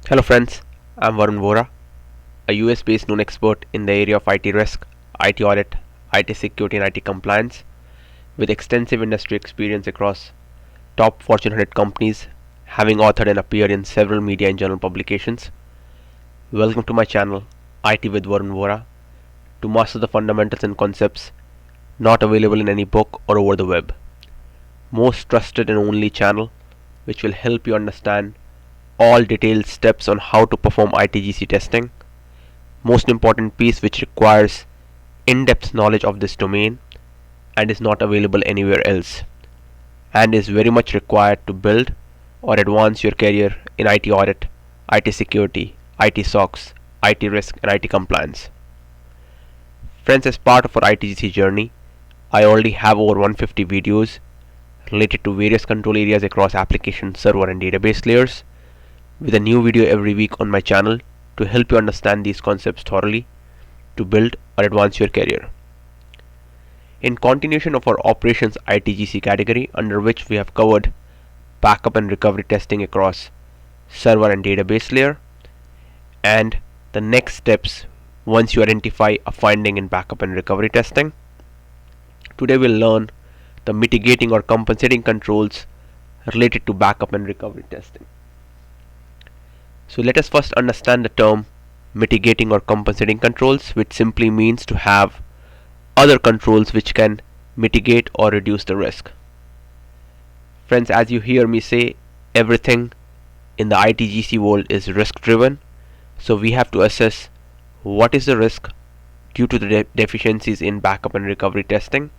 Hello friends, I'm Varun Vohra, a US-based known expert in the area of IT risk, IT audit, IT security and IT compliance with extensive industry experience across top Fortune 100 companies, having authored and appeared in several media and journal publications. Welcome to my channel, IT with Varun Vohra, to master the fundamentals and concepts not available in any book or over the web. Most trusted and only channel which will help you understand all detailed steps on how to perform ITGC testing. Most important piece which requires in-depth knowledge of this domain and is not available anywhere else, and is very much required to build or advance your career in IT audit, IT security, IT SOX, IT risk and IT compliance. Friends, as part of our ITGC journey, I already have over 150 videos related to various control areas across application, server and database layers, with a new video every week on my channel to help you understand these concepts thoroughly to build or advance your career. In continuation of our operations ITGC category, under which we have covered backup and recovery testing across server and database layer, and the next steps once you identify a finding in backup and recovery testing. Today we'll learn the mitigating or compensating controls related to backup and recovery testing. So let us first understand the term mitigating or compensating controls, which simply means to have other controls which can mitigate or reduce the risk. Friends, as you hear me say, everything in the ITGC world is risk driven. So we have to assess what is the risk due to the deficiencies in backup and recovery testing,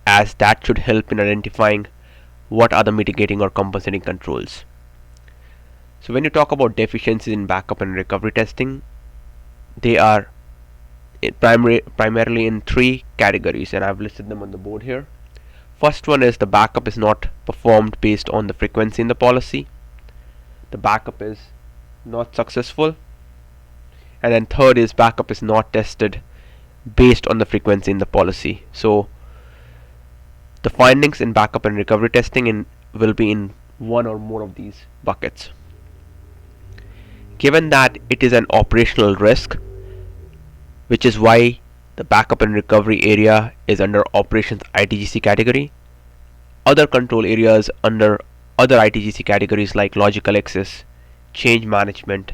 as that should help in identifying what are the mitigating or compensating controls. So when you talk about deficiencies in backup and recovery testing, they are primarily in three categories, and I've listed them on the board here. First one is the backup is not performed based on the frequency in the policy. The backup is not successful. And then third is backup is not tested based on the frequency in the policy. So the findings in backup and recovery testing will be in one or more of these buckets. Given that it is an operational risk, which is why the backup and recovery area is under operations ITGC category, other control areas under other ITGC categories like logical access, change management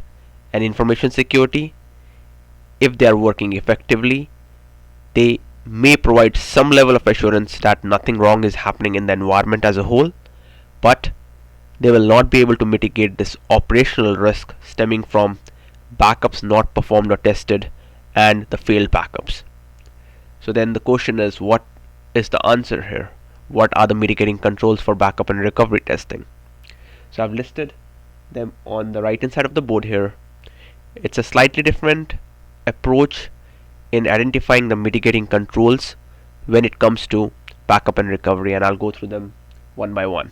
and information security, if they are working effectively, they may provide some level of assurance that nothing wrong is happening in the environment as a whole, but they will not be able to mitigate this operational risk stemming from backups not performed or tested and the failed backups. So then the question is, what is the answer here? What are the mitigating controls for backup and recovery testing? So I've listed them on the right hand side of the board here. It's a slightly different approach in identifying the mitigating controls when it comes to backup and recovery, and I'll go through them one by one.